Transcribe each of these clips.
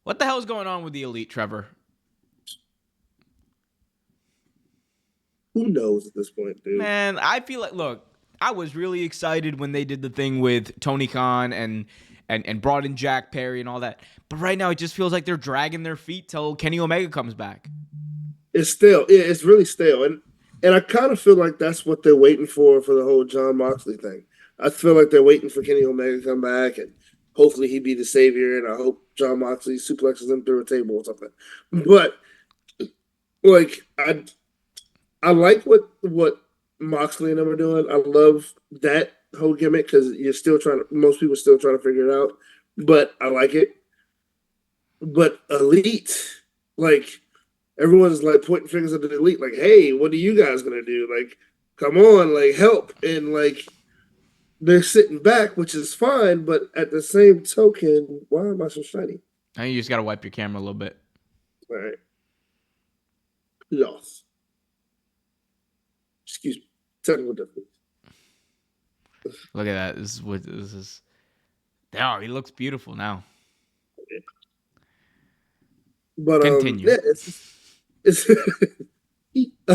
What the hell is going on with the Elite, Trevor? Who knows at this point, dude? Man, I feel like look, I was really excited when they did the thing with Tony Khan and brought in Jack Perry and all that. But right now it just feels like they're dragging their feet till Kenny Omega comes back. It's stale. Yeah, it's really stale, and I kind of feel like that's what they're waiting for the whole John Moxley thing. I feel like they're waiting for Kenny Omega to come back, and hopefully he be the savior. And I hope John Moxley suplexes him through a table or something. But like, I like what Moxley and them are doing. I love that whole gimmick because you're still trying to. Most people are still trying to figure it out, but I like it. But Elite, like everyone's like pointing fingers at the Elite, like, "Hey, what are you guys gonna do? Like, come on, like help!" And like they're sitting back, which is fine. But at the same token, why am I so shiny? Now you just gotta wipe your camera a little bit. All right, lost. Excuse me. Technical difficulty. Look at that. This is what this is. Oh, he looks beautiful now. But Continue. yeah, it's but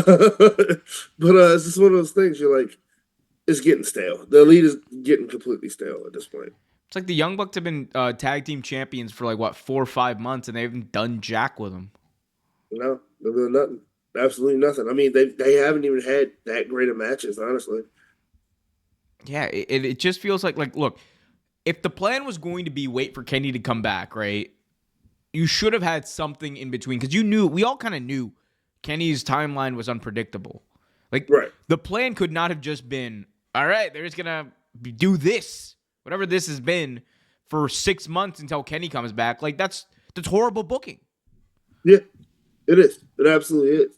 it's just one of those things. You're like, it's getting stale. The Elite is getting completely stale at this point. It's like the Young Bucks have been tag team champions for like what 4 or 5 months, and they haven't done jack with them. No, they're doing nothing. Absolutely nothing. I mean, they haven't even had that great of matches, honestly. Yeah, it just feels like look, if the plan was going to be wait for Kenny to come back, right? You should have had something in between because we all kind of knew Kenny's timeline was unpredictable. Like Right. the plan could not have just been, all right, they're just gonna do this, whatever this has been, for 6 months until Kenny comes back. Like that's horrible booking. Yeah, it is. It absolutely is.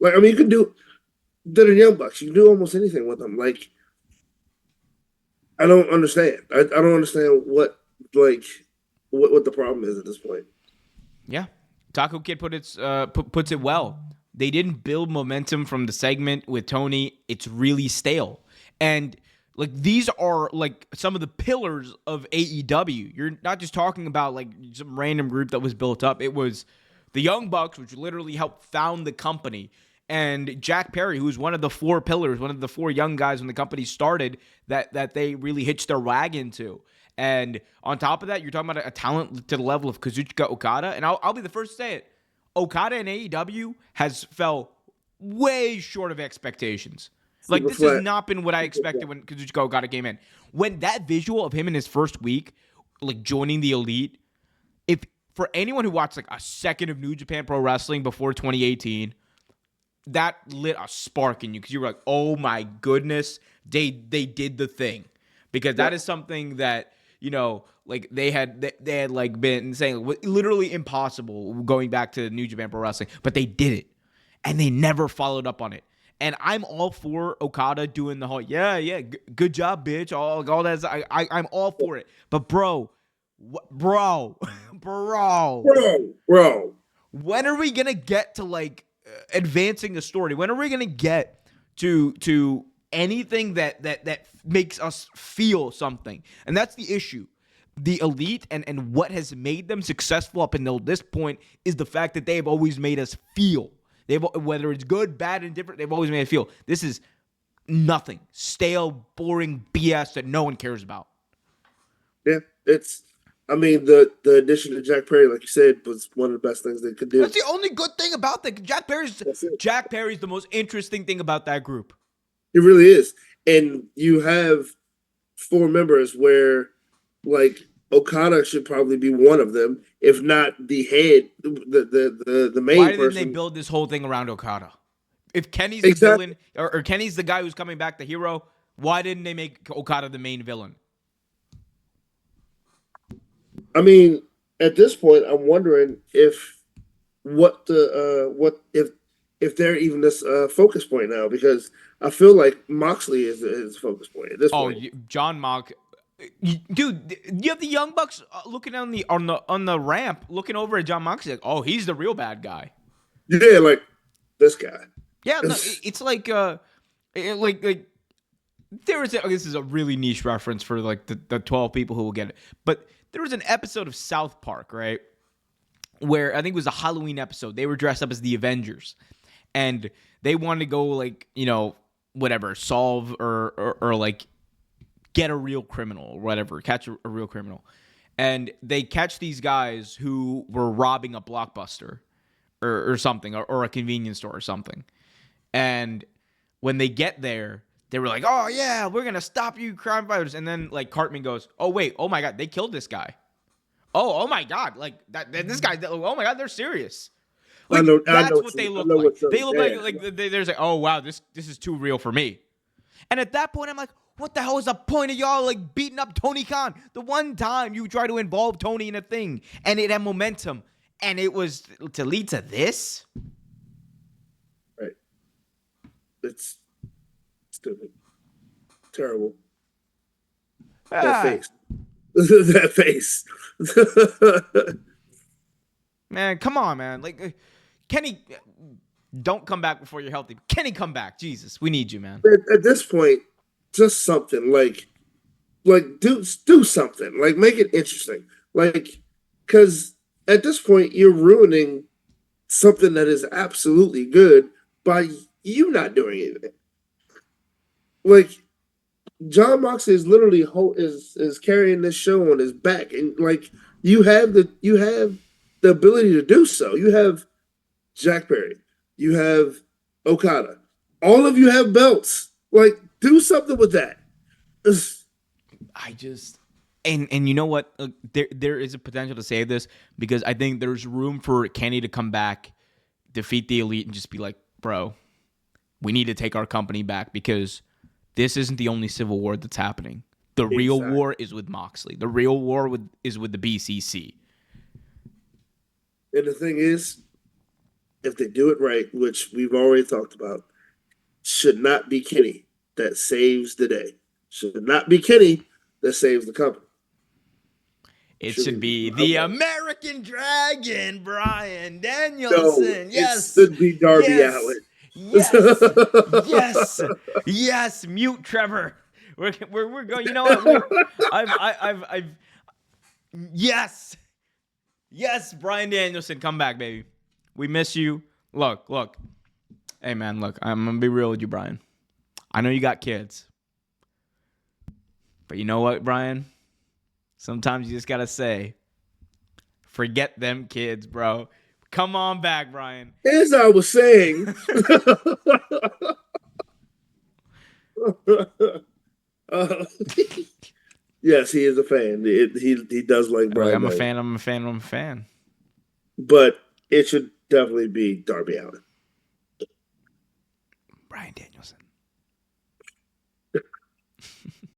Like, I mean, you can do they're the Young Bucks. You can do almost anything with them. Like, I don't understand. I don't understand like what the problem is at this point. Yeah, Taco Kid puts it well. They didn't build momentum from the segment with Tony. It's really stale, and like these are like some of the pillars of AEW. You're not just talking about like some random group that was built up. It was the Young Bucks, which literally helped found the company, and Jack Perry, who's one of the four pillars, one of the four young guys when the company started that they really hitched their wagon to. And on top of that, you're talking about a talent to the level of Kazuchika Okada. And I'll be the first to say it. Okada in AEW has fell way short of expectations. Like, Super this has flat. not been what I expected when Kazuchika Okada came in. When that visual of him in his first week, like joining the Elite, if for anyone who watched like a second of New Japan Pro Wrestling before 2018, that lit a spark in you because you were like, oh my goodness, they did the thing. Because that is something that, like they had like been saying literally impossible going back to New Japan Pro Wrestling, but they did it. And they never followed up on it. And I'm all for Okada doing the whole, good job, bitch. All that. I'm all for it. But bro, Bro. when are we gonna get to like advancing the story? When are we gonna get to anything that makes us feel something? And that's the issue. The Elite and what has made them successful up until this point is the fact that they have always made us feel. Whether it's good, bad, and different, they've always made us feel. This is nothing. Stale, boring BS that no one cares about. Yeah, it's. I mean, the addition to Jack Perry, like you said, was one of the best things they could do. That's the only good thing about that. That's it. Jack Perry's the most interesting thing about that group. It really is. And you have four members where, like, Okada should probably be one of them, if not the head, the Why main didn't they person. build this whole thing around Okada? If Kenny's the Exactly. villain or Kenny's the guy who's coming back, the hero, why didn't they make Okada the main villain? I mean, at this point, I'm wondering if what if they're even this focus point now, because I feel like Moxley is his focus point at this Oh, point. John Mock, dude, you have the Young Bucks looking on the ramp, looking over at John Moxley, like, oh, he's the real bad guy. Yeah, like this guy. Yeah, no, it's like like there is this is a really niche reference for like the 12 people who will get it, but there was an episode of South Park, right, where I think it was a Halloween episode. They were dressed up as the Avengers, and they wanted to go like, whatever, solve or like get a real criminal or whatever, catch a real criminal. And they catch these guys who were robbing a Blockbuster or something, or a convenience store or something. And when they get there, they were like, "Oh yeah, we're gonna stop you, crime fighters." And then like Cartman goes, "Oh wait, oh my God, they killed this guy. Oh my God, like this guy. Oh my God, they're serious." Like that's what they look like. They look like they're like, "Oh wow, this is too real for me." And at that point, I'm like, what the hell is the point of y'all like beating up Tony Khan? The one time you try to involve Tony in a thing and it had momentum, and it was to lead to this? Right. It's stupid. Terrible. That face. That face. Man, come on, man. Like, Kenny, don't come back before you're healthy. Kenny, come back. Jesus, we need you, man. At this point, just something like do something, like make it interesting, like, because at this point you're ruining something that is absolutely good by you not doing anything. Like John Moxley is literally is carrying this show on his back, and like you have the ability to do so. You have Jack Perry, you have Okada, all of you have belts. Like, do something with that. I just and you know what? There is a potential to save this, because I think there's room for Kenny to come back, defeat the Elite, and just be like, "Bro, we need to take our company back, because this isn't the only civil war that's happening. The real war is with Moxley. The real war is with the BCC." And the thing is, if they do it right, which we've already talked about, should not be Kenny that saves the day. Should not be Kenny that saves the company. It should be the American Dragon, Bryan Danielson. No, yes. It should be Darby Allin. Yes. Mute Trevor. We're going. You know what? I've yes. Bryan Danielson, come back, baby. We miss you. Look. Hey, man, look. I'm gonna be real with you, Bryan. I know you got kids, but you know what, Bryan? Sometimes you just gotta say, forget them kids, bro. Come on back, Bryan. As I was saying, yes, he is a fan. He does like Bryan. I'm a fan. But it should definitely be Darby Allin. Bryan Danielson.